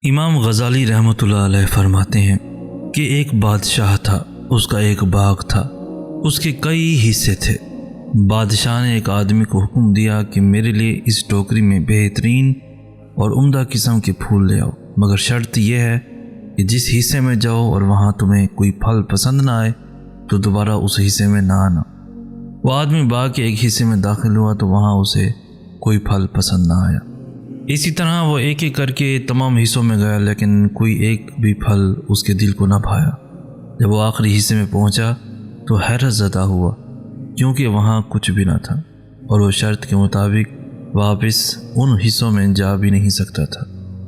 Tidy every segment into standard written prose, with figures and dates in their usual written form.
امام غزالی رحمۃ اللہ علیہ فرماتے ہیں کہ ایک بادشاہ تھا، اس کا ایک باغ تھا، اس کے کئی حصے تھے۔ بادشاہ نے ایک آدمی کو حکم دیا کہ میرے لیے اس ٹوکری میں بہترین اور عمدہ قسم کے پھول لے آؤ، مگر شرط یہ ہے کہ جس حصے میں جاؤ اور وہاں تمہیں کوئی پھل پسند نہ آئے تو دوبارہ اس حصے میں نہ آنا۔ وہ آدمی باغ کے ایک حصے میں داخل ہوا تو وہاں اسے کوئی پھل پسند نہ آیا۔ اسی طرح وہ ایک ایک کر کے تمام حصوں میں گیا، لیکن کوئی ایک بھی پھل اس کے دل کو نہ بھایا۔ جب وہ آخری حصے میں پہنچا تو حیرت زدہ ہوا، کیونکہ وہاں کچھ بھی نہ تھا اور وہ شرط کے مطابق واپس ان حصوں میں جا بھی نہیں سکتا تھا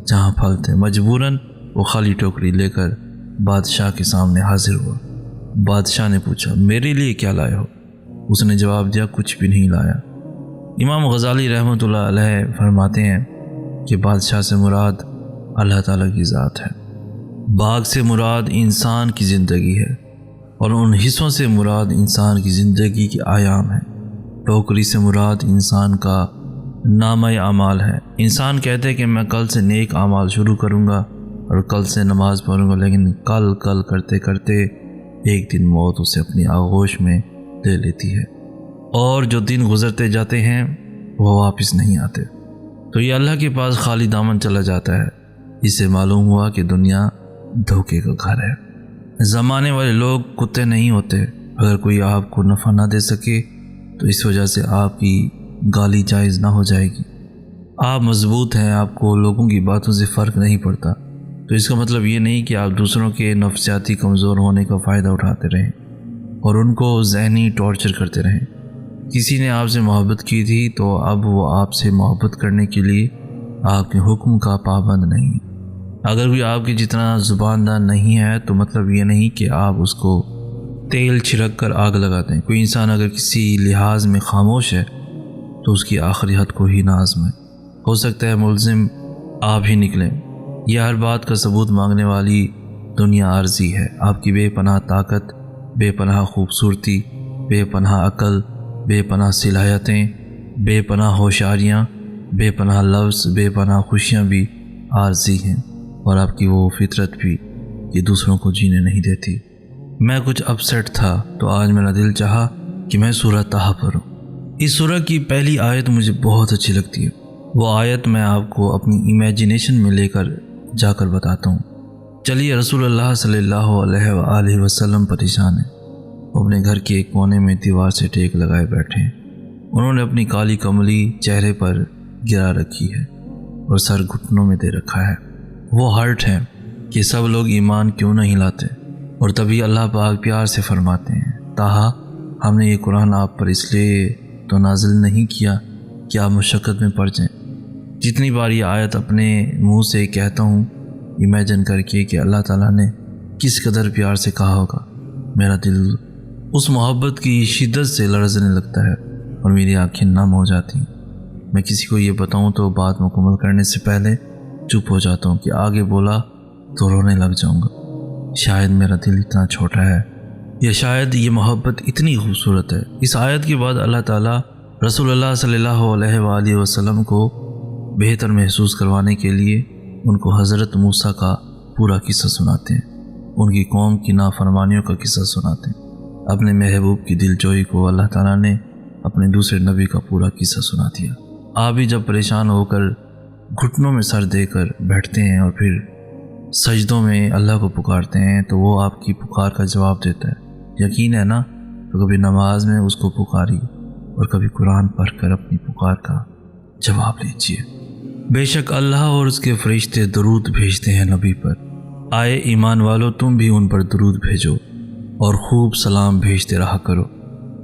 جہاں پھل تھے۔ مجبوراً وہ خالی ٹوکری لے کر بادشاہ کے سامنے حاضر ہوا۔ بادشاہ نے پوچھا، میرے لیے کیا لائے ہو؟ اس نے جواب دیا، کچھ بھی نہیں لایا۔ امام غزالی رحمۃ اللہ علیہ فرماتے ہیں کہ بادشاہ سے مراد اللہ تعالیٰ کی ذات ہے، باغ سے مراد انسان کی زندگی ہے، اور ان حصوں سے مراد انسان کی زندگی کے ایام ہیں۔ ٹوکری سے مراد انسان کا نامہ اعمال ہے۔ انسان کہتے ہیں کہ میں کل سے نیک اعمال شروع کروں گا اور کل سے نماز پڑھوں گا، لیکن کل کرتے کرتے ایک دن موت اسے اپنی آغوش میں لے لیتی ہے، اور جو دن گزرتے جاتے ہیں وہ واپس نہیں آتے، تو یہ اللہ کے پاس خالی دامن چلا جاتا ہے۔ اس سے معلوم ہوا کہ دنیا دھوکے کا گھر ہے۔ زمانے والے لوگ کتے نہیں ہوتے۔ اگر کوئی آپ کو نفع نہ دے سکے تو اس وجہ سے آپ کی گالی جائز نہ ہو جائے گی۔ آپ مضبوط ہیں، آپ کو لوگوں کی باتوں سے فرق نہیں پڑتا، تو اس کا مطلب یہ نہیں کہ آپ دوسروں کے نفسیاتی کمزور ہونے کا فائدہ اٹھاتے رہیں اور ان کو ذہنی ٹارچر کرتے رہیں۔ کسی نے آپ سے محبت کی تھی تو اب وہ آپ سے محبت کرنے کے لیے آپ کے حکم کا پابند نہیں ہے۔ اگر کوئی آپ کی جتنا زباندار نہیں ہے تو مطلب یہ نہیں کہ آپ اس کو تیل چھڑک کر آگ لگاتے ہیں۔ کوئی انسان اگر کسی لحاظ میں خاموش ہے تو اس کی آخری حد کو ہی نہ آزمائے، ہو سکتا ہے ملزم آپ ہی نکلیں۔ یہ ہر بات کا ثبوت مانگنے والی دنیا عارضی ہے۔ آپ کی بے پناہ طاقت، بے پناہ خوبصورتی، بے پناہ عقل، بے پناہ صلاحیتیں، بے پناہ ہوشیاریاں، بے پناہ لفظ، بے پناہ خوشیاں بھی عارضی ہیں، اور آپ کی وہ فطرت بھی کہ دوسروں کو جینے نہیں دیتی۔ میں کچھ اپسیٹ تھا تو آج میرا دل چاہا کہ میں سورہ طٰہٰ پڑھوں۔ اس سورہ کی پہلی آیت مجھے بہت اچھی لگتی ہے۔ وہ آیت میں آپ کو اپنی امیجینیشن میں لے کر جا کر بتاتا ہوں۔ چلیے، رسول اللہ صلی اللہ علیہ وآلہ وسلم پریشان ہیں۔ وہ اپنے گھر کے ایک کونے میں دیوار سے ٹیک لگائے بیٹھے ہیں۔ انہوں نے اپنی کالی کملی چہرے پر گرا رکھی ہے اور سر گھٹنوں میں دے رکھا ہے۔ وہ ہرٹ ہیں کہ سب لوگ ایمان کیوں نہیں لاتے، اور تبھی اللہ پاک پیار سے فرماتے ہیں، طٰہٰ، ہم نے یہ قرآن آپ پر اس لیے تو نازل نہیں کیا کہ آپ مشقت میں پڑ جائیں۔ جتنی بار یہ آیت اپنے منہ سے کہتا ہوں، امیجن کر کے کہ اللہ تعالیٰ نے کس قدر پیار سے کہا ہوگا، میرا دل اس محبت کی شدت سے لرزنے لگتا ہے اور میری آنکھیں نم ہو جاتی ہیں۔ میں کسی کو یہ بتاؤں تو بات مکمل کرنے سے پہلے چپ ہو جاتا ہوں کہ آگے بولا تو رونے لگ جاؤں گا۔ شاید میرا دل اتنا چھوٹا ہے، یا شاید یہ محبت اتنی خوبصورت ہے۔ اس آیت کے بعد اللہ تعالیٰ رسول اللہ صلی اللہ علیہ وآلہ وسلم کو بہتر محسوس کروانے کے لیے ان کو حضرت موسیٰ کا پورا قصہ سناتے ہیں، ان کی قوم کی نافرمانیوں کا قصہ سناتے ہیں۔ اپنے محبوب کی دل جوئی کو اللہ تعالیٰ نے اپنے دوسرے نبی کا پورا قصہ سنا دیا۔ آپ بھی جب پریشان ہو کر گھٹنوں میں سر دے کر بیٹھتے ہیں اور پھر سجدوں میں اللہ کو پکارتے ہیں تو وہ آپ کی پکار کا جواب دیتا ہے۔ یقین ہے نا؟ تو کبھی نماز میں اس کو پکاری اور کبھی قرآن پڑھ کر اپنی پکار کا جواب لیجیے۔ بے شک اللہ اور اس کے فرشتے درود بھیجتے ہیں نبی پر۔ آئے ایمان والو، تم بھی ان پر درود بھیجو اور خوب سلام بھیجتے رہا کرو۔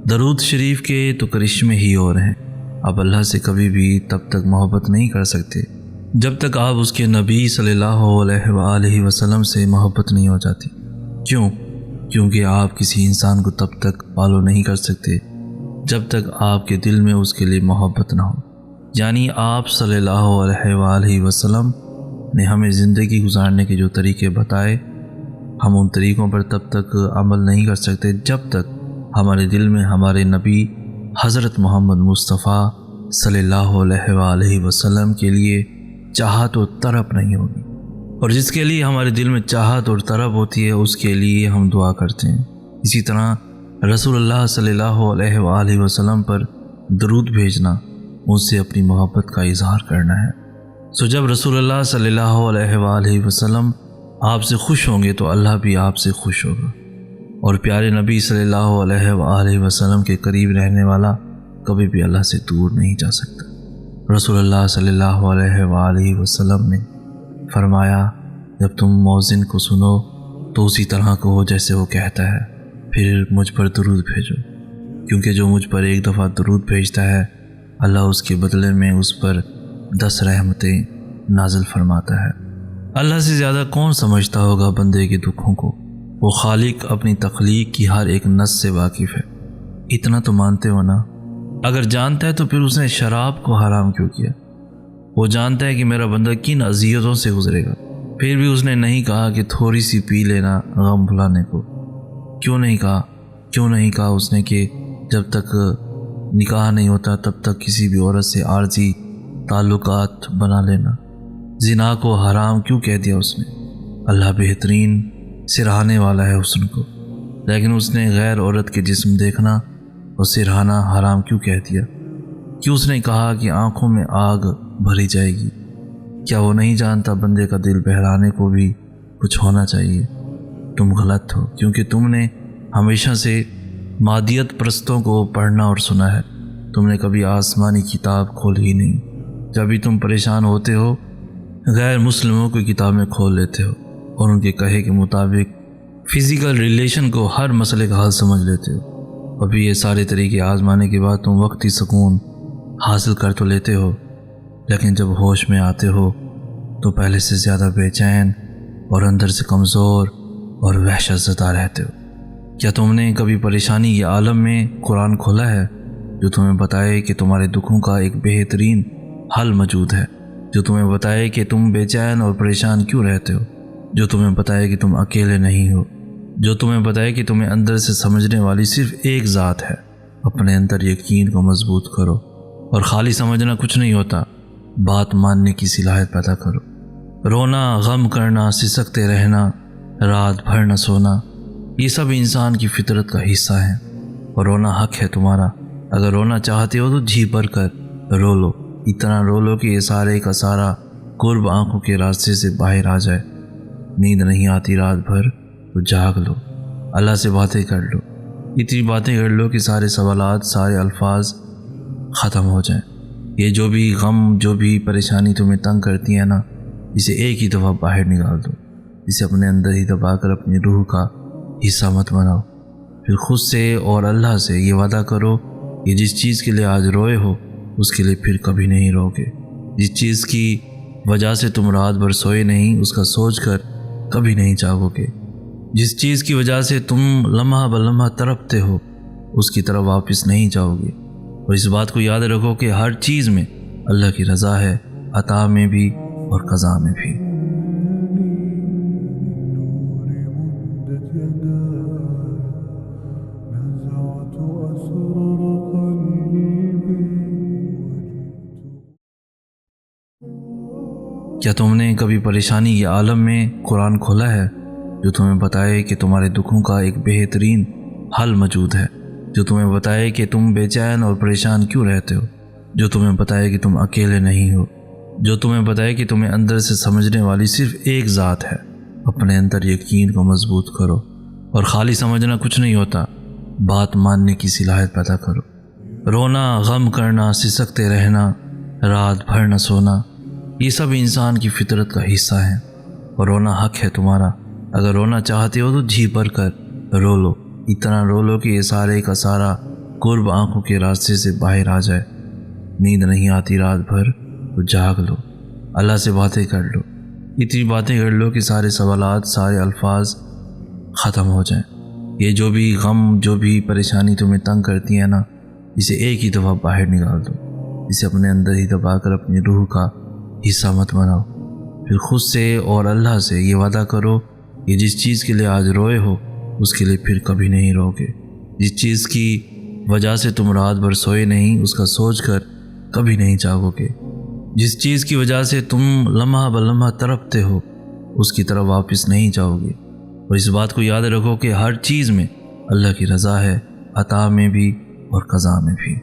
درود شریف کے تو کرشمے ہی اور ہیں۔ آپ اللہ سے کبھی بھی تب تک محبت نہیں کر سکتے جب تک آپ اس کے نبی صلی اللہ علیہ وآلہ وسلم سے محبت نہیں ہو جاتی۔ کیونکہ آپ کسی انسان کو تب تک فالو نہیں کر سکتے جب تک آپ کے دل میں اس کے لیے محبت نہ ہو۔ یعنی آپ صلی اللہ علیہ وآلہ وسلم نے ہمیں زندگی گزارنے کے جو طریقے بتائے، ہم ان طریقوں پر تب تک عمل نہیں کر سکتے جب تک ہمارے دل میں ہمارے نبی حضرت محمد مصطفیٰ صلی اللہ علیہ وآلہ وسلم کے لیے چاہت و طرب نہیں ہوگی۔ اور جس کے لیے ہمارے دل میں چاہت اور طلب ہوتی ہے اس کے لیے ہم دعا کرتے ہیں۔ اسی طرح رسول اللہ صلی اللہ علیہ وآلہ وسلم پر درود بھیجنا ان سے اپنی محبت کا اظہار کرنا ہے۔ سو جب رسول اللہ صلی اللہ علیہ وآلہ وسلم آپ سے خوش ہوں گے تو اللہ بھی آپ سے خوش ہوگا، اور پیارے نبی صلی اللہ علیہ وآلہ وسلم کے قریب رہنے والا کبھی بھی اللہ سے دور نہیں جا سکتا۔ رسول اللہ صلی اللہ علیہ وآلہ وسلم نے فرمایا، جب تم مؤذن کو سنو تو اسی طرح کہو جیسے وہ کہتا ہے، پھر مجھ پر درود بھیجو، کیونکہ جو مجھ پر ایک دفعہ درود بھیجتا ہے اللہ اس کے بدلے میں اس پر 10 رحمتیں نازل فرماتا ہے۔ اللہ سے زیادہ کون سمجھتا ہوگا بندے کے دکھوں کو؟ وہ خالق اپنی تخلیق کی ہر ایک نس سے واقف ہے۔ اتنا تو مانتے ہو نا؟ اگر جانتا ہے تو پھر اس نے شراب کو حرام کیوں کیا؟ وہ جانتا ہے کہ میرا بندہ کن اذیتوں سے گزرے گا، پھر بھی اس نے نہیں کہا کہ تھوڑی سی پی لینا غم بھلانے کو۔ کیوں نہیں کہا اس نے کہ جب تک نکاح نہیں ہوتا تب تک کسی بھی عورت سے عارضی تعلقات بنا لینا؟ زنا کو حرام کیوں کہہ دیا اس نے؟ اللہ بہترین سراہنے والا ہے حسن کو، لیکن اس نے غیر عورت کے جسم دیکھنا اور سراہنا حرام کیوں کہہ دیا؟ کیوں اس نے کہا کہ آنکھوں میں آگ بھری جائے گی؟ کیا وہ نہیں جانتا بندے کا دل بہلانے کو بھی کچھ ہونا چاہیے؟ تم غلط ہو، کیونکہ تم نے ہمیشہ سے مادیت پرستوں کو پڑھنا اور سنا ہے، تم نے کبھی آسمانی کتاب کھولی ہی نہیں۔ جب بھی تم پریشان ہوتے ہو غیر مسلموں کی کتابیں کھول لیتے ہو اور ان کے کہے کے مطابق فزیکل ریلیشن کو ہر مسئلے کا حل سمجھ لیتے ہو۔ ابھی یہ سارے طریقے آزمانے کے بعد تم وقتی سکون حاصل کر تو لیتے ہو، لیکن جب ہوش میں آتے ہو تو پہلے سے زیادہ بے چین اور اندر سے کمزور اور وحشت زدہ رہتے ہو۔ کیا تم نے کبھی پریشانی کے عالم میں قرآن کھولا ہے جو تمہیں بتائے کہ تمہارے دکھوں کا ایک بہترین حل موجود ہے، جو تمہیں بتائے کہ تم بے چین اور پریشان کیوں رہتے ہو، جو تمہیں بتائے کہ تم اکیلے نہیں ہو، جو تمہیں بتائے کہ تمہیں اندر سے سمجھنے والی صرف ایک ذات ہے؟ اپنے اندر یقین کو مضبوط کرو، اور خالی سمجھنا کچھ نہیں ہوتا، بات ماننے کی صلاحیت پیدا کرو۔ رونا، غم کرنا، سسکتے رہنا، رات بھر نہ سونا، یہ سب انسان کی فطرت کا حصہ ہے، اور رونا حق ہے تمہارا۔ اگر رونا چاہتے ہو تو جی بھر کر رو لو، اتنا رو لو کہ یہ سارے کا سارا قرب آنکھوں کے راستے سے باہر آ جائے۔ نیند نہیں آتی رات بھر تو جاگ لو، اللہ سے باتیں کر لو، اتنی باتیں کر لو کہ سارے سوالات، سارے الفاظ ختم ہو جائیں۔ یہ جو بھی غم، جو بھی پریشانی تمہیں تنگ کرتی ہے نا، اسے ایک ہی دفعہ باہر نکال دو، اسے اپنے اندر ہی دبا کر اپنی روح کا حصہ مت بناؤ۔ پھر خود سے اور اللہ سے یہ وعدہ کرو کہ جس چیز کے لیے آج روئے ہو اس کے لیے پھر کبھی نہیں رو گے، جس چیز کی وجہ سے تم رات بھر سوئے نہیں اس کا سوچ کر کبھی نہیں جاگو گے، جس چیز کی وجہ سے تم لمحہ بلمحہ تڑپتے ہو اس کی طرف واپس نہیں جاؤ گے۔ اور اس بات کو یاد رکھو کہ ہر چیز میں اللہ کی رضا ہے، عطا میں بھی اور قضا میں بھی۔ کیا تم نے کبھی پریشانی کے عالم میں قرآن کھولا ہے جو تمہیں بتائے کہ تمہارے دکھوں کا ایک بہترین حل موجود ہے، جو تمہیں بتائے کہ تم بے چین اور پریشان کیوں رہتے ہو، جو تمہیں بتائے کہ تم اکیلے نہیں ہو، جو تمہیں بتائے کہ تمہیں اندر سے سمجھنے والی صرف ایک ذات ہے؟ اپنے اندر یقین کو مضبوط کرو، اور خالی سمجھنا کچھ نہیں ہوتا، بات ماننے کی صلاحیت پیدا کرو۔ رونا، غم کرنا، سسکتے رہنا، رات بھر نہ سونا، یہ سب انسان کی فطرت کا حصہ ہے، اور رونا حق ہے تمہارا۔ اگر رونا چاہتے ہو تو جی بھر کر رو لو، اتنا رو لو کہ یہ سارے کا سارا قرب آنکھوں کے راستے سے باہر آ جائے۔ نیند نہیں آتی رات بھر تو جاگ لو، اللہ سے باتیں کر لو، اتنی باتیں کر لو کہ سارے سوالات، سارے الفاظ ختم ہو جائیں۔ یہ جو بھی غم، جو بھی پریشانی تمہیں تنگ کرتی ہے نا، اسے ایک ہی دفعہ باہر نکال دو، اسے اپنے اندر ہی دبا کر اپنی روح کا حصہ مت بناؤ۔ پھر خود سے اور اللہ سے یہ وعدہ کرو کہ جس چیز کے لیے آج روئے ہو اس کے لیے پھر کبھی نہیں رو گے، جس چیز کی وجہ سے تم رات بھر سوئے نہیں اس کا سوچ کر کبھی نہیں جاگو گے، جس چیز کی وجہ سے تم لمحہ بلمحہ تڑپتے ہو اس کی طرف واپس نہیں جاؤ گے۔ اور اس بات کو یاد رکھو کہ ہر چیز میں اللہ کی رضا ہے، عطا میں بھی اور قضا میں بھی۔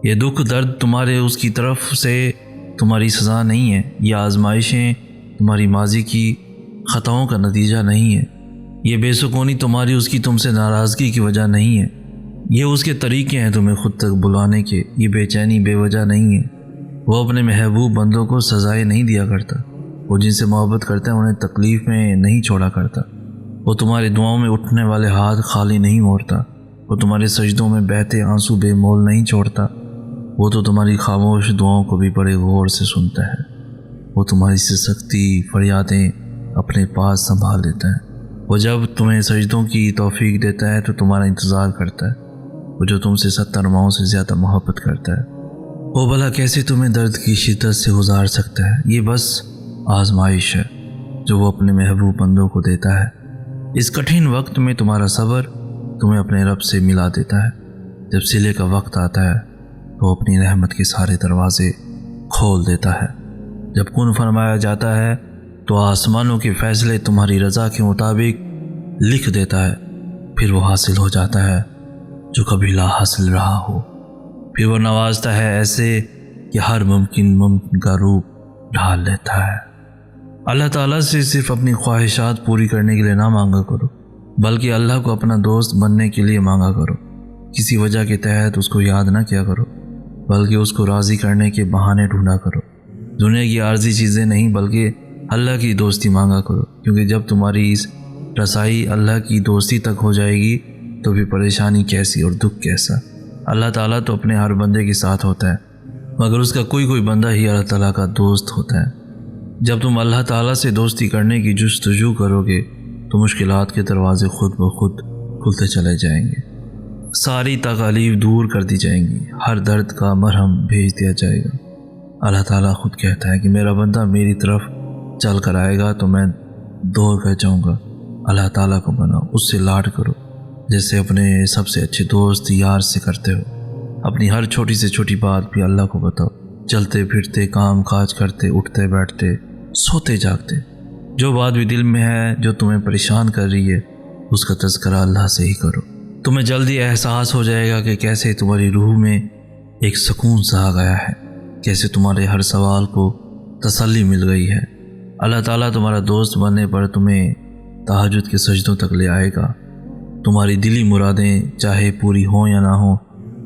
یہ دکھ درد تمہارے اس کی طرف سے تمہاری سزا نہیں ہے، یہ آزمائشیں تمہاری ماضی کی خطاؤں کا نتیجہ نہیں ہے، یہ بے سکونی تمہاری اس کی تم سے ناراضگی کی وجہ نہیں ہے، یہ اس کے طریقے ہیں تمہیں خود تک بلانے کے، یہ بے چینی بے وجہ نہیں ہے۔ وہ اپنے محبوب بندوں کو سزائیں نہیں دیا کرتا، وہ جن سے محبت کرتا ہے انہیں تکلیف میں نہیں چھوڑا کرتا، وہ تمہاری دعاؤں میں اٹھنے والے ہاتھ خالی نہیں موڑتا، وہ تمہارے سجدوں میں بہتے آنسو بے مول نہیں چھوڑتا، وہ تو تمہاری خاموش دعاؤں کو بھی بڑے غور سے سنتا ہے، وہ تمہاری سسکتی فریادیں اپنے پاس سنبھال لیتا ہے، وہ جب تمہیں سجدوں کی توفیق دیتا ہے تو تمہارا انتظار کرتا ہے، وہ جو تم سے 70 ماہوں سے زیادہ محبت کرتا ہے، وہ بھلا کیسے تمہیں درد کی شدت سے گزار سکتا ہے؟ یہ بس آزمائش ہے جو وہ اپنے محبوب بندوں کو دیتا ہے۔ اس کٹھن وقت میں تمہارا صبر تمہیں اپنے رب سے ملا دیتا ہے، جب صلے کا وقت آتا ہے تو اپنی رحمت کے سارے دروازے کھول دیتا ہے، جب کن فرمایا جاتا ہے تو آسمانوں کے فیصلے تمہاری رضا کے مطابق لکھ دیتا ہے، پھر وہ حاصل ہو جاتا ہے جو کبھی لا حاصل رہا ہو، پھر وہ نوازتا ہے ایسے کہ ہر ممکن کا روپ ڈھال لیتا ہے۔ اللہ تعالیٰ سے صرف اپنی خواہشات پوری کرنے کے لیے نہ مانگا کرو، بلکہ اللہ کو اپنا دوست بننے کے لیے مانگا کرو۔ کسی وجہ کے تحت اس کو یاد نہ کیا کرو، بلکہ اس کو راضی کرنے کے بہانے ڈھونڈا کرو۔ دنیا کی عارضی چیزیں نہیں بلکہ اللہ کی دوستی مانگا کرو، کیونکہ جب تمہاری اس رسائی اللہ کی دوستی تک ہو جائے گی تو پھر پریشانی کیسی اور دکھ کیسا۔ اللہ تعالیٰ تو اپنے ہر بندے کے ساتھ ہوتا ہے، مگر اس کا کوئی بندہ ہی اللہ تعالیٰ کا دوست ہوتا ہے۔ جب تم اللہ تعالیٰ سے دوستی کرنے کی جستجو کرو گے تو مشکلات کے دروازے خود بخود کھلتے چلے جائیں گے، ساری تکالیف دور کر دی جائیں گی، ہر درد کا مرہم بھیج دیا جائے گا۔ اللہ تعالیٰ خود کہتا ہے کہ میرا بندہ میری طرف چل کر آئے گا تو میں دوڑ کر جاؤں گا۔ اللہ تعالیٰ کو بناؤ، اس سے لاڈ کرو جیسے اپنے سب سے اچھے دوست یار سے کرتے ہو۔ اپنی ہر چھوٹی سے چھوٹی بات بھی اللہ کو بتاؤ، چلتے پھرتے، کام کاج کرتے، اٹھتے بیٹھتے، سوتے جاگتے، جو بات بھی دل میں ہے جو تمہیں پریشان کر رہی ہے اس کا تذکرہ اللہ سے ہی کرو۔ تمہیں جلدی احساس ہو جائے گا کہ کیسے تمہاری روح میں ایک سکون سا آ گیا ہے، کیسے تمہارے ہر سوال کو تسلی مل گئی ہے۔ اللہ تعالیٰ تمہارا دوست بننے پر تمہیں تہجد کے سجدوں تک لے آئے گا۔ تمہاری دلی مرادیں چاہے پوری ہوں یا نہ ہوں،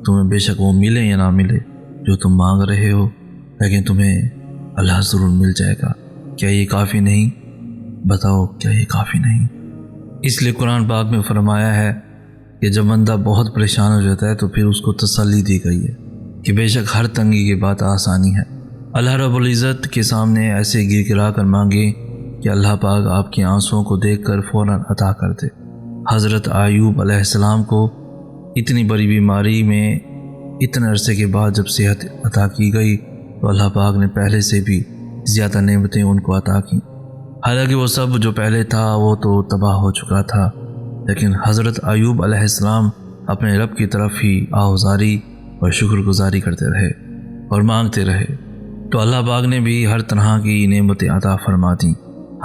تمہیں بے شک وہ ملے یا نہ ملے جو تم مانگ رہے ہو، لیکن تمہیں اللہ ضرور مل جائے گا۔ کیا یہ کافی نہیں؟ بتاؤ، کیا یہ کافی نہیں؟ اس لیے قرآن پاک میں فرمایا ہے کہ جب بندہ بہت پریشان ہو جاتا ہے تو پھر اس کو تسلی دی گئی ہے کہ بے شک ہر تنگی کی بات آسانی ہے۔ اللہ رب العزت کے سامنے ایسے گر گرا کر مانگے کہ اللہ پاک آپ کے آنسوؤں کو دیکھ کر فوراً عطا کر دے۔ حضرت ایوب علیہ السلام کو اتنی بڑی بیماری میں اتنے عرصے کے بعد جب صحت عطا کی گئی تو اللہ پاک نے پہلے سے بھی زیادہ نعمتیں ان کو عطا کیں۔ حالانکہ وہ سب جو پہلے تھا وہ تو تباہ ہو چکا تھا، لیکن حضرت ایوب علیہ السلام اپنے رب کی طرف ہی آہوزاری اور شکر گزاری کرتے رہے اور مانگتے رہے، تو اللہ پاک نے بھی ہر طرح کی نعمتیں عطا فرما دیں۔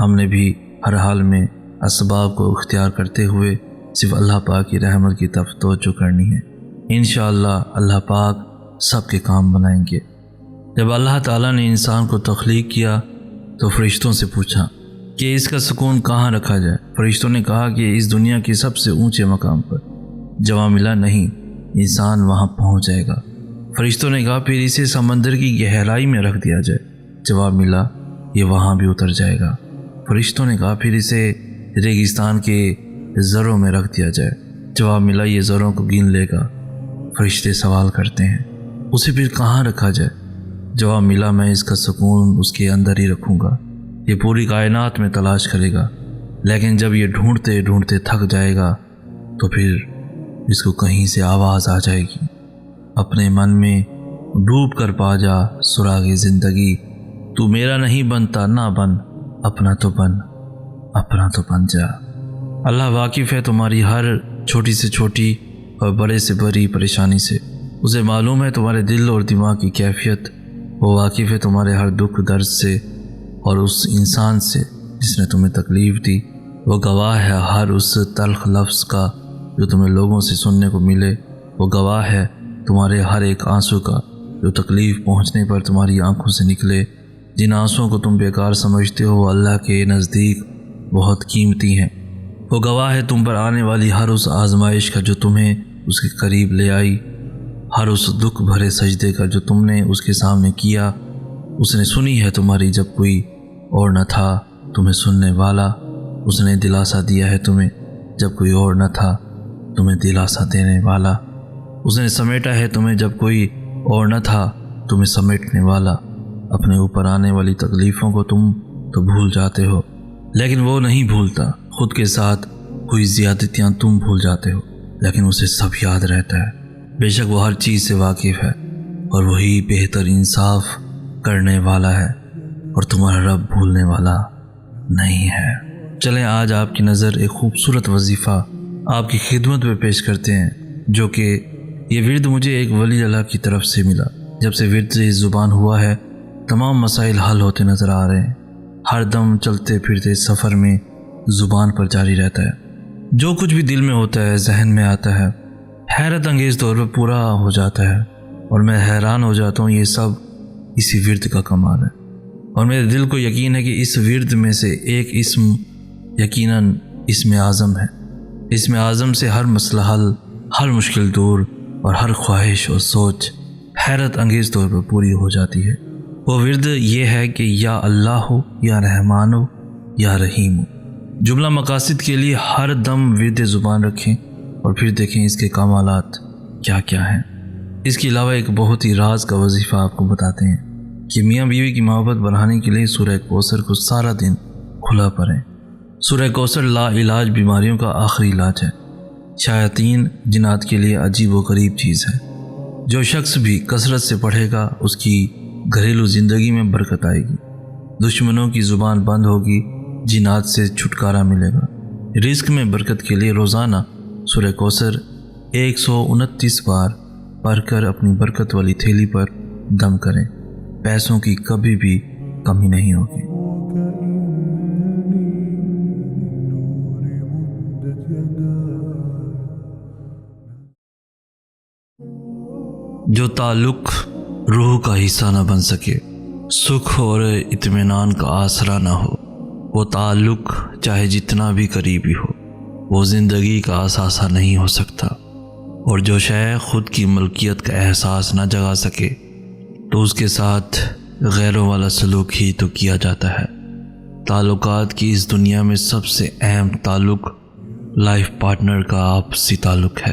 ہم نے بھی ہر حال میں اسباب کو اختیار کرتے ہوئے صرف اللہ پاک کی رحمت کی طرف توجہ کرنی ہے۔ انشاءاللہ اللہ پاک سب کے کام بنائیں گے۔ جب اللہ تعالیٰ نے انسان کو تخلیق کیا تو فرشتوں سے پوچھا کہ اس کا سکون کہاں رکھا جائے۔ فرشتوں نے کہا کہ اس دنیا کے سب سے اونچے مقام پر۔ جواب ملا نہیں، انسان وہاں پہنچ جائے گا۔ فرشتوں نے کہا پھر اسے سمندر کی گہرائی میں رکھ دیا جائے۔ جواب ملا یہ وہاں بھی اتر جائے گا۔ فرشتوں نے کہا پھر اسے ریگستان کے ذروں میں رکھ دیا جائے۔ جواب ملا یہ ذروں کو گن لے گا۔ فرشتے سوال کرتے ہیں اسے پھر کہاں رکھا جائے؟ جواب ملا میں اس کا سکون اس کے اندر ہی رکھوں گا۔ یہ پوری کائنات میں تلاش کرے گا، لیکن جب یہ ڈھونڈتے ڈھونڈتے تھک جائے گا تو پھر اس کو کہیں سے آواز آ جائے گی، اپنے من میں ڈوب کر پا جا سراغ زندگی، تو میرا نہیں بنتا نہ بن، اپنا تو بن، اپنا تو بن جا۔ اللہ واقف ہے تمہاری ہر چھوٹی سے چھوٹی اور بڑے سے بڑی پریشانی سے۔ اسے معلوم ہے تمہارے دل اور دماغ کی کیفیت، وہ واقف ہے تمہارے ہر دکھ درد سے اور اس انسان سے جس نے تمہیں تکلیف دی، وہ گواہ ہے ہر اس تلخ لفظ کا جو تمہیں لوگوں سے سننے کو ملے، وہ گواہ ہے تمہارے ہر ایک آنسو کا جو تکلیف پہنچنے پر تمہاری آنکھوں سے نکلے۔ جن آنسوؤں کو تم بیکار سمجھتے ہو وہ اللہ کے نزدیک بہت قیمتی ہیں۔ وہ گواہ ہے تم پر آنے والی ہر اس آزمائش کا جو تمہیں اس کے قریب لے آئی، ہر اس دکھ بھرے سجدے کا جو تم نے اس کے سامنے کیا۔ اس نے سنی ہے تمہاری جب کوئی اور نہ تھا تمہیں سننے والا، اس نے دلاسا دیا ہے تمہیں جب کوئی اور نہ تھا تمہیں دلاسا دینے والا، اس نے سمیٹا ہے تمہیں جب کوئی اور نہ تھا تمہیں سمیٹنے والا۔ اپنے اوپر آنے والی تکلیفوں کو تم تو بھول جاتے ہو، لیکن وہ نہیں بھولتا۔ خود کے ساتھ کوئی زیادتیاں تم بھول جاتے ہو، لیکن اسے سب یاد رہتا ہے۔ بے شک وہ ہر چیز سے واقف ہے اور وہی بہتر انصاف کرنے والا ہے، اور تمہارا رب بھولنے والا نہیں ہے۔ چلیں آج آپ کی نظر ایک خوبصورت وظیفہ آپ کی خدمت میں پیش کرتے ہیں، جو کہ یہ ورد مجھے ایک ولی اللہ کی طرف سے ملا۔ جب سے ورد سے زبان ہوا ہے تمام مسائل حل ہوتے نظر آ رہے ہیں۔ ہر دم چلتے پھرتے سفر میں زبان پر جاری رہتا ہے، جو کچھ بھی دل میں ہوتا ہے ذہن میں آتا ہے، حیرت انگیز طور پر پورا ہو جاتا ہے، اور میں حیران ہو جاتا ہوں۔ یہ سب اسی ورد کا کمال ہے، اور میرے دل کو یقین ہے کہ اس ورد میں سے ایک اسم یقیناً اسم اعظم ہے۔ اسم اعظم سے ہر مسئلہ حل، ہر مشکل دور، اور ہر خواہش اور سوچ حیرت انگیز طور پر پوری ہو جاتی ہے۔ وہ ورد یہ ہے کہ یا اللہ ہو، یا رحمان ہو، یا رحیم ہو۔ جملہ مقاصد کے لیے ہر دم ورد زبان رکھیں اور پھر دیکھیں اس کے کمالات کیا کیا ہیں۔ اس کے علاوہ ایک بہت ہی راز کا وظیفہ آپ کو بتاتے ہیں کہ میاں بیوی کی محبت بڑھانے کے لیے سورہ کوثر کو سارا دن کھلا پڑھیں۔ سورہ کوثر لا علاج بیماریوں کا آخری علاج ہے۔ شیاطین جنات کے لیے عجیب و غریب چیز ہے۔ جو شخص بھی کثرت سے پڑھے گا اس کی گھریلو زندگی میں برکت آئے گی، دشمنوں کی زبان بند ہوگی، جنات سے چھٹکارا ملے گا۔ رزق میں برکت کے لیے روزانہ سورہ کوثر 129 بار پڑھ کر اپنی برکت والی تھیلی پر دم کریں، پیسوں کی کبھی بھی کمی نہیں ہوگی۔ جو تعلق روح کا حصہ نہ بن سکے، سکھ اور اطمینان کا آسرا نہ ہو، وہ تعلق چاہے جتنا بھی قریبی ہو وہ زندگی کا اثاثہ نہیں ہو سکتا، اور جو شے خود کی ملکیت کا احساس نہ جگا سکے تو اس کے ساتھ غیروں والا سلوک ہی تو کیا جاتا ہے۔ تعلقات کی اس دنیا میں سب سے اہم تعلق لائف پارٹنر کا آپسی تعلق ہے،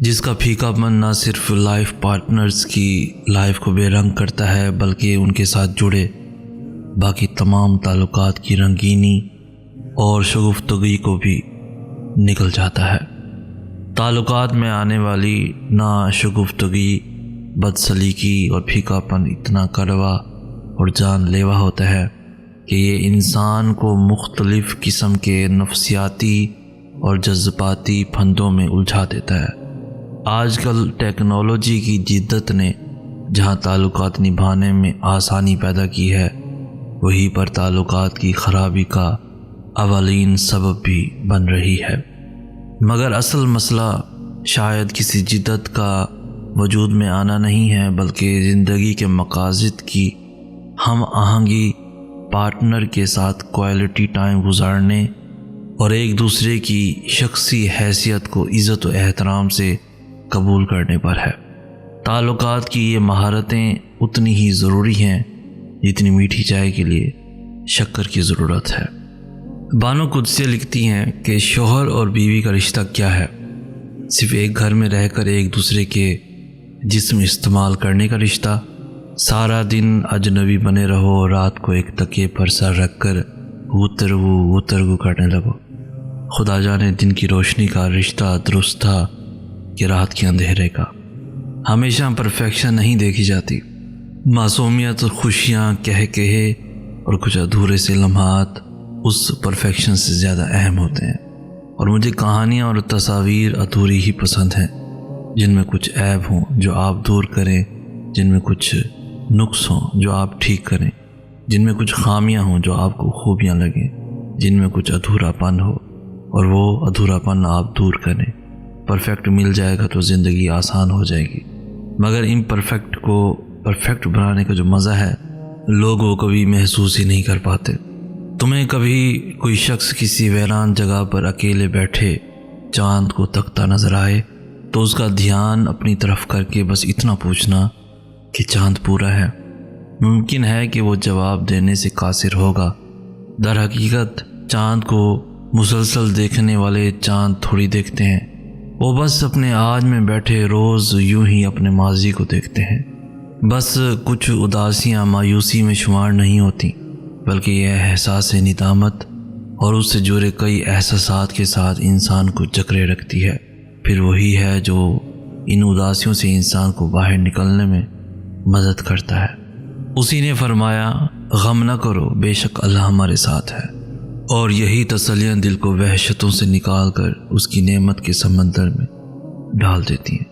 جس کا پھیکا پن نہ صرف لائف پارٹنرز کی لائف کو بے رنگ کرتا ہے بلکہ ان کے ساتھ جڑے باقی تمام تعلقات کی رنگینی اور شگفتگی کو بھی نکل جاتا ہے۔ تعلقات میں آنے والی ناشگفتگی، بدسلیقی اور پھیکا پن اتنا کڑوا اور جان لیوا ہوتا ہے کہ یہ انسان کو مختلف قسم کے نفسیاتی اور جذباتی پھندوں میں الجھا دیتا ہے۔ آج کل ٹیکنالوجی کی جدت نے جہاں تعلقات نبھانے میں آسانی پیدا کی ہے، وہیں پر تعلقات کی خرابی کا اولین سبب بھی بن رہی ہے۔ مگر اصل مسئلہ شاید کسی جدت کا وجود میں آنا نہیں ہے، بلکہ زندگی کے مقاصد کی ہم آہنگی، پارٹنر کے ساتھ کوالٹی ٹائم گزارنے اور ایک دوسرے کی شخصی حیثیت کو عزت و احترام سے قبول کرنے پر ہے۔ تعلقات کی یہ مہارتیں اتنی ہی ضروری ہیں جتنی میٹھی چائے کے لیے شکر کی ضرورت ہے۔ بانو قدسیہ لکھتی ہیں کہ شوہر اور بیوی کا رشتہ کیا ہے؟ صرف ایک گھر میں رہ کر ایک دوسرے کے جسم استعمال کرنے کا رشتہ، سارا دن اجنبی بنے رہو، رات کو ایک تکیے پر سر رکھ کر وترگو کرنے لگو۔ خدا جانے دن کی روشنی کا رشتہ درست تھا کہ رات کے اندھیرے کا۔ ہمیشہ پرفیکشن نہیں دیکھی جاتی، معصومیت، خوشیاں، کہے اور کچھ ادھورے سے لمحات اس پرفیکشن سے زیادہ اہم ہوتے ہیں۔ اور مجھے کہانیاں اور تصاویر ادھوری ہی پسند ہیں، جن میں کچھ عیب ہوں جو آپ دور کریں، جن میں کچھ نقص ہوں جو آپ ٹھیک کریں، جن میں کچھ خامیاں ہوں جو آپ کو خوبیاں لگیں۔ جن میں کچھ ادھورا پن ہو اور وہ ادھورا پن آپ دور کریں۔ پرفیکٹ مل جائے گا تو زندگی آسان ہو جائے گی، مگر امپرفیکٹ کو پرفیکٹ بنانے کا جو مزہ ہے لوگ وہ کبھی محسوس ہی نہیں کر پاتے۔ تمہیں کبھی کوئی شخص کسی ویران جگہ پر اکیلے بیٹھے چاند کو تکتا نظر آئے تو اس کا دھیان اپنی طرف کر کے بس اتنا پوچھنا کہ چاند پورا ہے۔ ممکن ہے کہ وہ جواب دینے سے قاصر ہوگا، در حقیقت چاند کو مسلسل دیکھنے والے چاند تھوڑی دیکھتے ہیں، وہ بس اپنے آج میں بیٹھے روز یوں ہی اپنے ماضی کو دیکھتے ہیں۔ بس کچھ اداسیاں مایوسی میں شمار نہیں ہوتی، بلکہ یہ احساس ندامت اور اس سے جڑے کئی احساسات کے ساتھ انسان کو جکڑے رکھتی ہے۔ پھر وہی ہے جو ان اداسیوں سے انسان کو باہر نکلنے میں مدد کرتا ہے۔ اسی نے فرمایا، غم نہ کرو، بے شک اللہ ہمارے ساتھ ہے، اور یہی تسلیاں دل کو وحشتوں سے نکال کر اس کی نعمت کے سمندر میں ڈال دیتی ہیں،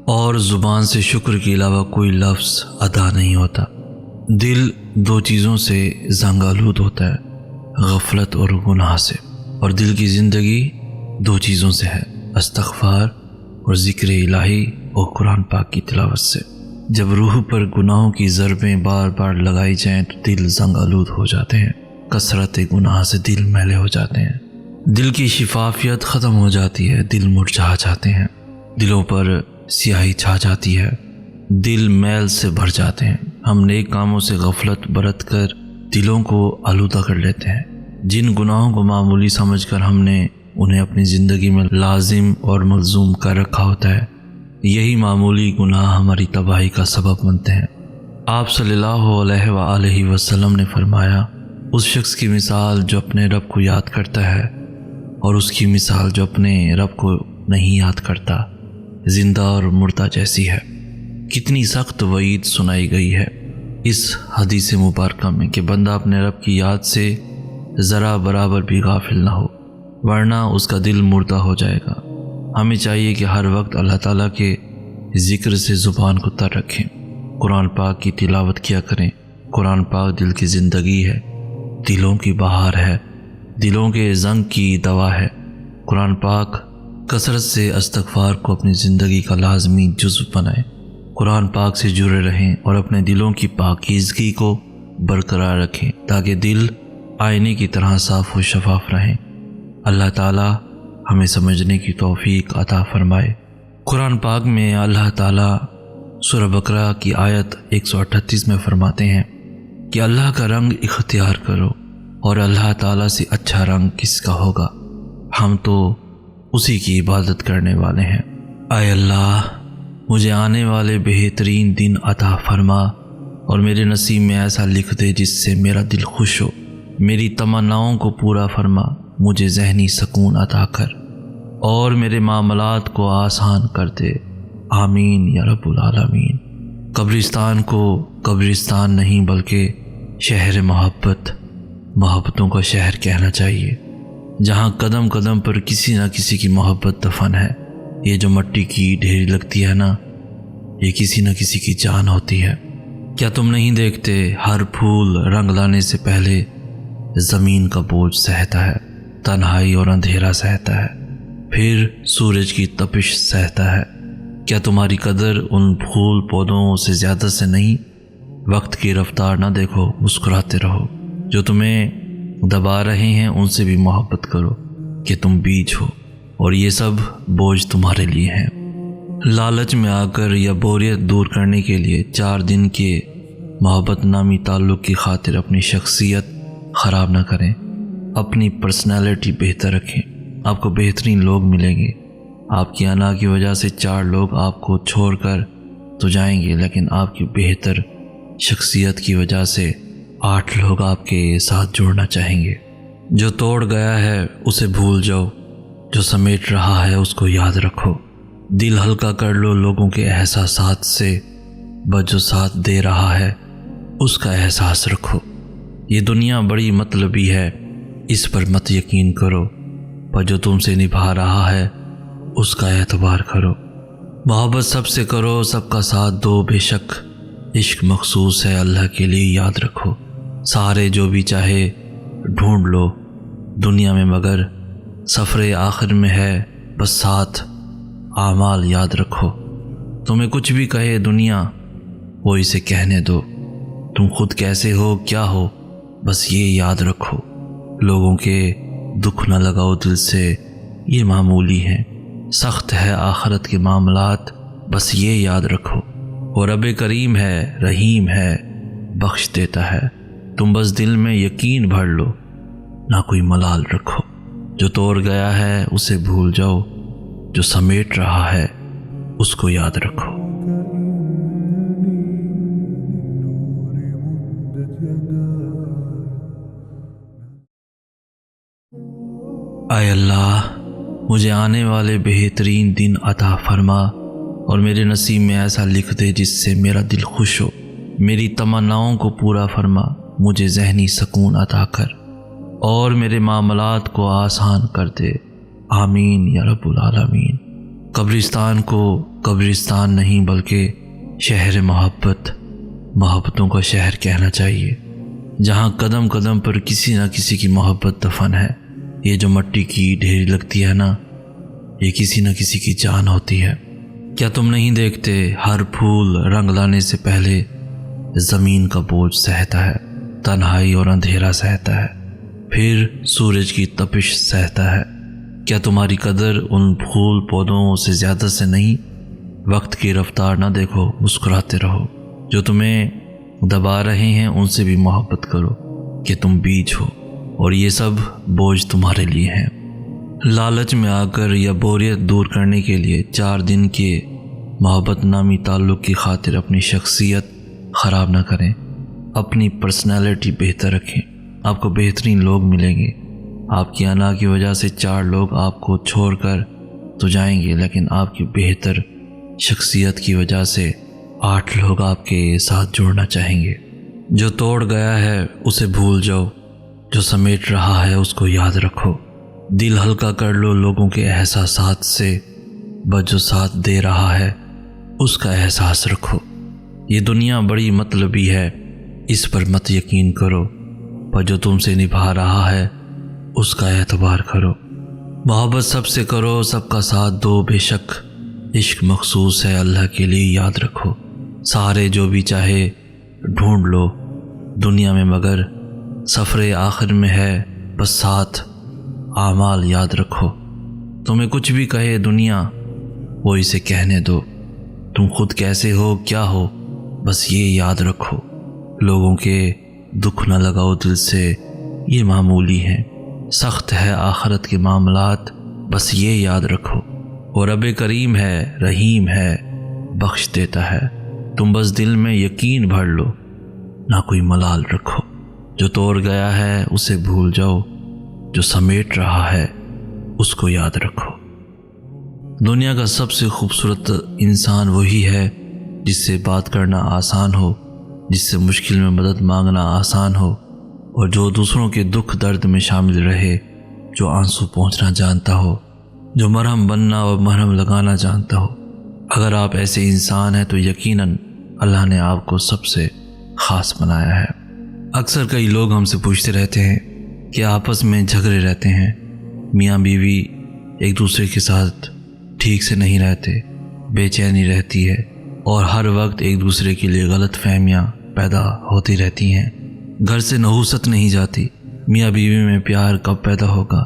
اور زبان سے شکر کے علاوہ کوئی لفظ ادا نہیں ہوتا۔ دل دو چیزوں سے زنگ آلود ہوتا ہے، غفلت اور گناہ سے، اور دل کی زندگی دو چیزوں سے ہے، استغفار اور ذکر الہی اور قرآن پاک کی تلاوت سے۔ جب روح پر گناہوں کی ضربیں بار بار لگائی جائیں تو دل زنگ آلود ہو جاتے ہیں، کثرت گناہ سے دل میلے ہو جاتے ہیں، دل کی شفافیت ختم ہو جاتی ہے، دل مرجھا جاتے ہیں، دلوں پر سیاہی چھا جاتی ہے، دل میل سے بھر جاتے ہیں۔ ہم نیک کاموں سے غفلت برت کر دلوں کو آلودہ کر لیتے ہیں۔ جن گناہوں کو معمولی سمجھ کر ہم نے انہیں اپنی زندگی میں لازم اور ملزوم کر رکھا ہوتا ہے، یہی معمولی گناہ ہماری تباہی کا سبب بنتے ہیں۔ آپ صلی اللہ علیہ وآلہ وسلم نے فرمایا، اس شخص کی مثال جو اپنے رب کو یاد کرتا ہے اور اس کی مثال جو اپنے رب کو نہیں یاد کرتا زندہ اور مردہ جیسی ہے۔ کتنی سخت وعید سنائی گئی ہے اس حدیث مبارکہ میں کہ بندہ اپنے رب کی یاد سے ذرا برابر بھی غافل نہ ہو، ورنہ اس کا دل مردہ ہو جائے گا۔ ہمیں چاہیے کہ ہر وقت اللہ تعالیٰ کے ذکر سے زبان کو تر رکھیں، قرآن پاک کی تلاوت کیا کریں۔ قرآن پاک دل کی زندگی ہے، دلوں کی بہار ہے، دلوں کے زنگ کی دوا ہے۔ قرآن پاک کثرت سے استغفار کو اپنی زندگی کا لازمی جزو بنائیں، قرآن پاک سے جڑے رہیں اور اپنے دلوں کی پاکیزگی کو برقرار رکھیں تاکہ دل آئینے کی طرح صاف و شفاف رہیں۔ اللہ تعالیٰ ہمیں سمجھنے کی توفیق عطا فرمائے۔ قرآن پاک میں اللہ تعالیٰ سورہ بقرہ کی آیت 138 میں فرماتے ہیں کہ اللہ کا رنگ اختیار کرو، اور اللہ تعالیٰ سے اچھا رنگ کس کا ہوگا، ہم تو اسی کی عبادت کرنے والے ہیں۔ اے اللہ، مجھے آنے والے بہترین دن عطا فرما اور میرے نصیب میں ایسا لکھ دے جس سے میرا دل خوش ہو، میری تمناؤں کو پورا فرما، مجھے ذہنی سکون عطا کر اور میرے معاملات کو آسان کر دے، آمین یا رب العالمین۔ قبرستان کو قبرستان نہیں بلکہ شہر محبتوں کا شہر کہنا چاہیے، جہاں قدم قدم پر کسی نہ کسی کی محبت دفن ہے۔ یہ جو مٹی کی ڈھیری لگتی ہے نا، یہ کسی نہ کسی کی جان ہوتی ہے۔ کیا تم نہیں دیکھتے ہر پھول رنگ لانے سے پہلے زمین کا بوجھ سہتا ہے، تنہائی اور اندھیرا سہتا ہے، پھر سورج کی تپش سہتا ہے۔ کیا تمہاری قدر ان پھول پودوں سے زیادہ سے نہیں؟ وقت کی رفتار نہ دیکھو، مسکراتے رہو، جو تمہیں دبا رہے ہیں ان سے بھی محبت کرو کہ تم بیج ہو اور یہ سب بوجھ تمہارے لیے ہیں۔ لالچ میں آ کر یا بوریت دور کرنے کے لیے 4 دن کے محبت نامی تعلق کی خاطر اپنی شخصیت خراب نہ کریں، اپنی پرسنالٹی بہتر رکھیں۔ آپ کو بہترین لوگ ملیں گے، آپ کی انا کی وجہ سے 4 لوگ آپ کو چھوڑ کر تو جائیں گے، لیکن آپ کی بہتر شخصیت کی وجہ سے 8 لوگ آپ کے ساتھ جڑنا چاہیں گے۔ جو توڑ گیا ہے اسے بھول جاؤ، جو سمیٹ رہا ہے اس کو یاد رکھو۔ دل ہلکا کر لو لوگوں کے احساسات سے، بس جو ساتھ دے رہا ہے اس کا احساس رکھو۔ یہ دنیا بڑی مطلبی ہے، اس پر مت یقین کرو، پر جو تم سے نبھا رہا ہے اس کا اعتبار کرو۔ محبت سب سے کرو، سب کا ساتھ دو، بے شک عشق مخصوص ہے اللہ کے لیے، یاد رکھو۔ سارے جو بھی چاہے ڈھونڈ لو، دنیا میں مگر سفر آخر میں ہے بس ساتھ اعمال یاد رکھو۔ تمہیں کچھ بھی کہے دنیا وہ اسے کہنے دو، تم خود کیسے ہو کیا ہو بس یہ یاد رکھو۔ لوگوں کے دکھ نہ لگاؤ دل سے، یہ معمولی ہیں، سخت ہے آخرت کے معاملات بس یہ یاد رکھو۔ وہ رب کریم ہے، رحیم ہے، بخش دیتا ہے، تم بس دل میں یقین بھر لو، نہ کوئی ملال رکھو۔ جو توڑ گیا ہے اسے بھول جاؤ، جو سمیٹ رہا ہے اس کو یاد رکھو۔ اے اللہ، مجھے آنے والے بہترین دن عطا فرما اور میرے نصیب میں ایسا لکھ دے جس سے میرا دل خوش ہو۔ میری تمناؤں کو پورا فرما، مجھے ذہنی سکون عطا کر اور میرے معاملات کو آسان کر دے، آمین یا رب العالمین۔ قبرستان کو قبرستان نہیں بلکہ شہر محبت، محبتوں کا شہر کہنا چاہیے، جہاں قدم قدم پر کسی نہ کسی کی محبت دفن ہے۔ یہ جو مٹی کی ڈھیری لگتی ہے نا، یہ کسی نہ کسی کی جان ہوتی ہے۔ کیا تم نہیں دیکھتے ہر پھول رنگ لانے سے پہلے زمین کا بوجھ سہتا ہے، تنہائی اور اندھیرا سہتا ہے، پھر سورج کی تپش سہتا ہے۔ کیا تمہاری قدر ان پھول پودوں سے زیادہ سے نہیں؟ وقت کی رفتار نہ دیکھو، مسکراتے رہو۔ جو تمہیں دبا رہے ہیں ان سے بھی محبت کرو کہ تم بیج ہو اور یہ سب بوجھ تمہارے لیے ہیں۔ لالچ میں آ کر یا بوریت دور کرنے کے لیے 4 دن کے محبت نامی تعلق کی خاطر اپنی شخصیت خراب نہ کریں، اپنی پرسنالٹی بہتر رکھیں۔ آپ کو بہترین لوگ ملیں گے۔ آپ کی انا کی وجہ سے 4 لوگ آپ کو چھوڑ کر تو جائیں گے، لیکن آپ کی بہتر شخصیت کی وجہ سے 8 لوگ آپ کے ساتھ جڑنا چاہیں گے۔ جو توڑ گیا ہے اسے بھول جاؤ، جو سمیٹ رہا ہے اس کو یاد رکھو۔ دل ہلکا کر لو لوگوں کے احساسات سے، بس جو ساتھ دے رہا ہے اس کا احساس رکھو۔ یہ دنیا بڑی مطلبی ہے، اس پر مت یقین کرو، پر جو تم سے نبھا رہا ہے اس کا اعتبار کرو۔ محبت سب سے کرو، سب کا ساتھ دو، بے شک عشق مخصوص ہے اللہ کے لیے، یاد رکھو۔ سارے جو بھی چاہے ڈھونڈ لو دنیا میں مگر سفر آخر میں ہے بس ساتھ اعمال یاد رکھو۔ تمہیں کچھ بھی کہے دنیا وہ اسے کہنے دو، تم خود کیسے ہو کیا ہو بس یہ یاد رکھو۔ لوگوں کے دکھ نہ لگاؤ دل سے، یہ معمولی ہیں، سخت ہے آخرت کے معاملات بس یہ یاد رکھو۔ وہ رب کریم ہے، رحیم ہے، بخش دیتا ہے، تم بس دل میں یقین بھر لو، نہ کوئی ملال رکھو۔ جو توڑ گیا ہے اسے بھول جاؤ، جو سمیٹ رہا ہے اس کو یاد رکھو۔ دنیا کا سب سے خوبصورت انسان وہی ہے جس سے بات کرنا آسان ہو، جس سے مشکل میں مدد مانگنا آسان ہو، اور جو دوسروں کے دکھ درد میں شامل رہے، جو آنسو پہنچنا جانتا ہو، جو مرہم بننا اور مرہم لگانا جانتا ہو۔ اگر آپ ایسے انسان ہیں تو یقیناً اللہ نے آپ کو سب سے خاص بنایا ہے۔ اکثر کئی لوگ ہم سے پوچھتے رہتے ہیں کہ آپس میں جھگڑے رہتے ہیں، میاں بیوی ایک دوسرے کے ساتھ ٹھیک سے نہیں رہتے، بے چینی رہتی ہے اور ہر وقت ایک دوسرے کے لیے غلط فہمیاں پیدا ہوتی رہتی ہیں، گھر سے نحوست نہیں جاتی۔ میاں بیوی میں پیار کب پیدا ہوگا؟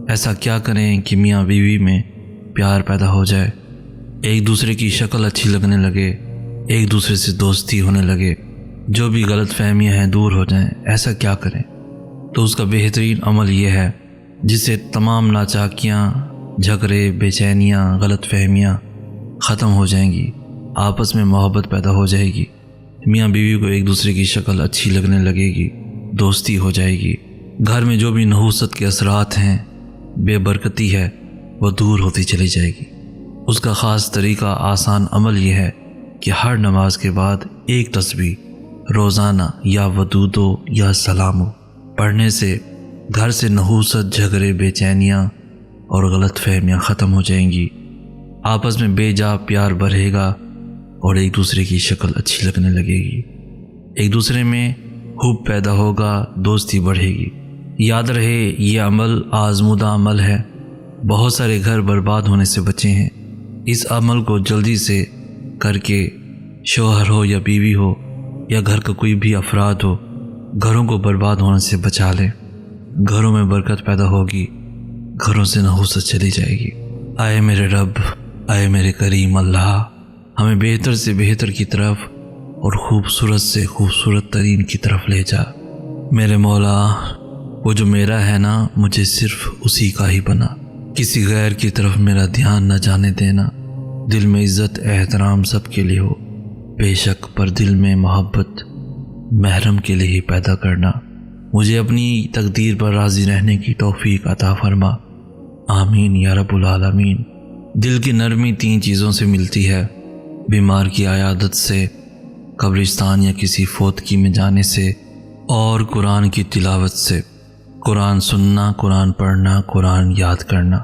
ایسا کیا کریں کہ میاں بیوی میں پیار پیدا ہو جائے، ایک دوسرے کی شکل اچھی لگنے لگے، ایک دوسرے سے دوستی ہونے لگے، جو بھی غلط فہمیاں ہیں دور ہو جائیں؟ ایسا کیا کریں؟ تو اس کا بہترین عمل یہ ہے جس سے تمام ناچاکیاں، جھگڑے، بے چینیاں، غلط فہمیاں ختم ہو جائیں گی، آپس میں محبت پیدا ہو جائے گی، میاں بیوی کو ایک دوسرے کی شکل اچھی لگنے لگے گی، دوستی ہو جائے گی، گھر میں جو بھی نحوست کے اثرات ہیں، بے برکتی ہے، وہ دور ہوتی چلی جائے گی۔ اس کا خاص طریقہ، آسان عمل یہ ہے کہ ہر نماز کے بعد ایک تسبیح روزانہ یا ودودو یا سلامو پڑھنے سے گھر سے نحوست، جھگڑے، بے چینیاں اور غلط فہمیاں ختم ہو جائیں گی، آپس میں بے جا پیار بڑھے گا اور ایک دوسرے کی شکل اچھی لگنے لگے گی، ایک دوسرے میں حب پیدا ہوگا، دوستی بڑھے گی، یاد رہے یہ عمل آزمودہ عمل ہے، بہت سارے گھر برباد ہونے سے بچے ہیں۔ اس عمل کو جلدی سے کر کے شوہر ہو یا بیوی ہو یا گھر کا کوئی بھی افراد ہو، گھروں کو برباد ہونے سے بچا لیں۔ گھروں میں برکت پیدا ہوگی، گھروں سے نحوست چلی جائے گی۔ آئے میرے رب، آئے میرے کریم اللہ، ہمیں بہتر سے بہتر کی طرف اور خوبصورت سے خوبصورت ترین کی طرف لے جا۔ میرے مولا، وہ جو میرا ہے نا، مجھے صرف اسی کا ہی بنا، کسی غیر کی طرف میرا دھیان نہ جانے دینا۔ دل میں عزت احترام سب کے لیے ہو، بے شک پر دل میں محبت محرم کے لیے ہی پیدا کرنا۔ مجھے اپنی تقدیر پر راضی رہنے کی توفیق عطا فرما، آمین یا رب العالمین۔ دل کی نرمی 3 چیزوں سے ملتی ہے: بیمار کی عیادت سے، قبرستان یا کسی فوتگی میں جانے سے، اور قرآن کی تلاوت سے۔ قرآن سننا، قرآن پڑھنا، قرآن یاد کرنا،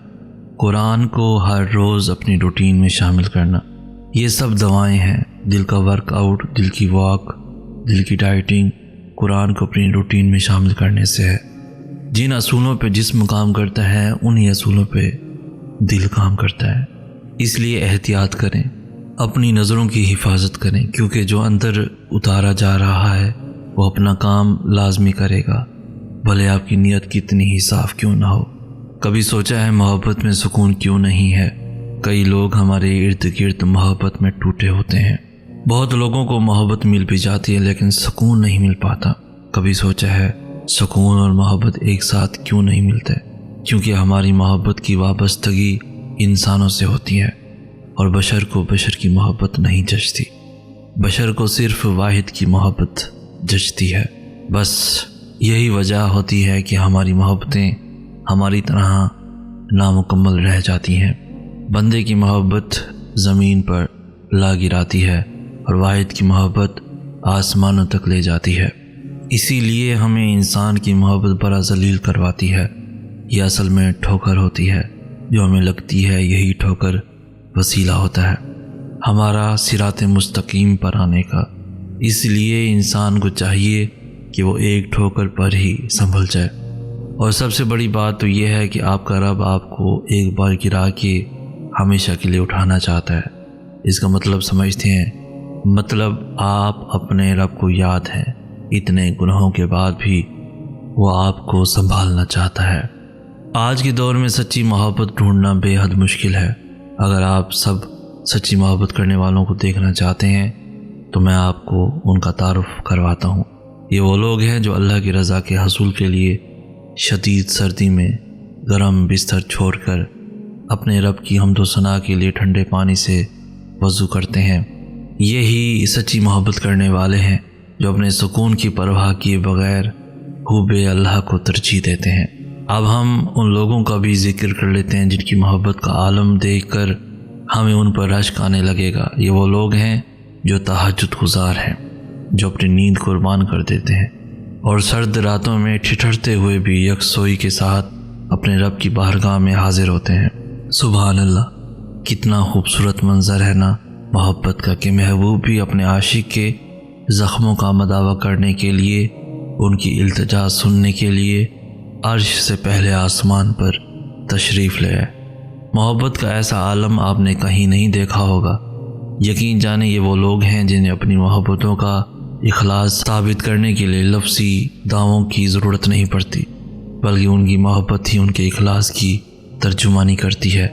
قرآن کو ہر روز اپنی روٹین میں شامل کرنا، یہ سب دوائیں ہیں۔ دل کا ورک آؤٹ، دل کی واک، دل کی ڈائٹنگ قرآن کو اپنی روٹین میں شامل کرنے سے ہے۔ جن اصولوں پہ جسم کام کرتا ہے، انہی اصولوں پہ دل کام کرتا ہے۔ اس لیے احتیاط کریں، اپنی نظروں کی حفاظت کریں، کیونکہ جو اندر اتارا جا رہا ہے وہ اپنا کام لازمی کرے گا، بھلے آپ کی نیت کتنی ہی صاف کیوں نہ ہو۔ کبھی سوچا ہے محبت میں سکون کیوں نہیں ہے؟ کئی لوگ ہمارے ارد گرد محبت میں ٹوٹے ہوتے ہیں۔ بہت لوگوں کو محبت مل بھی جاتی ہے لیکن سکون نہیں مل پاتا۔ کبھی سوچا ہے سکون اور محبت ایک ساتھ کیوں نہیں ملتے؟ کیونکہ ہماری محبت کی وابستگی انسانوں سے ہوتی ہے، اور بشر کو بشر کی محبت نہیں جچتی۔ بشر کو صرف واحد کی محبت جچتی ہے۔ بس یہی وجہ ہوتی ہے کہ ہماری محبتیں ہماری طرح نامکمل رہ جاتی ہیں۔ بندے کی محبت زمین پر لا گراتی ہے اور واحد کی محبت آسمانوں تک لے جاتی ہے۔ اسی لیے ہمیں انسان کی محبت بڑا ذلیل کرواتی ہے۔ یہ اصل میں ٹھوکر ہوتی ہے، جو ہمیں لگتی ہے یہی ٹھوکر وسیلہ ہوتا ہے ہمارا صراط مستقیم پر آنے کا۔ اس لیے انسان کو چاہیے کہ وہ ایک ٹھوکر پر ہی سنبھل جائے۔ اور سب سے بڑی بات تو یہ ہے کہ آپ کا رب آپ کو ایک بار گرا کے ہمیشہ کے لیے اٹھانا چاہتا ہے۔ اس کا مطلب سمجھتے ہیں؟ مطلب آپ اپنے رب کو یاد ہیں، اتنے گناہوں کے بعد بھی وہ آپ کو سنبھالنا چاہتا ہے۔ آج کے دور میں سچی محبت ڈھونڈنا بے حد مشکل ہے۔ اگر آپ سب سچی محبت کرنے والوں کو دیکھنا چاہتے ہیں تو میں آپ کو ان کا تعارف کرواتا ہوں۔ یہ وہ لوگ ہیں جو اللہ کی رضا کے حصول کے لیے شدید سردی میں گرم بستر چھوڑ کر اپنے رب کی حمد و ثنا کے لیے ٹھنڈے پانی سے وضو کرتے ہیں۔ یہی سچی محبت کرنے والے ہیں جو اپنے سکون کی پرواہ کیے بغیر حب اللہ کو ترجیح دیتے ہیں۔ اب ہم ان لوگوں کا بھی ذکر کر لیتے ہیں جن کی محبت کا عالم دیکھ کر ہمیں ان پر رشک آنے لگے گا۔ یہ وہ لوگ ہیں جو تہجد گزار ہیں، جو اپنی نیند قربان کر دیتے ہیں اور سرد راتوں میں ٹھٹھرتے ہوئے بھی یکسوئی کے ساتھ اپنے رب کی بارگاہ میں حاضر ہوتے ہیں۔ سبحان اللہ، کتنا خوبصورت منظر ہے نا محبت کا، کہ محبوب بھی اپنے عاشق کے زخموں کا مداوع کرنے کے لیے، ان کی التجا سننے کے لیے عرش سے پہلے آسمان پر تشریف لے آئے۔ محبت کا ایسا عالم آپ نے کہیں نہیں دیکھا ہوگا۔ یقین جانے یہ وہ لوگ ہیں جنہیں اپنی محبتوں کا اخلاص ثابت کرنے کے لیے لفظی دعووں کی ضرورت نہیں پڑتی، بلکہ ان کی محبت ہی ان کے اخلاص کی ترجمانی کرتی ہے۔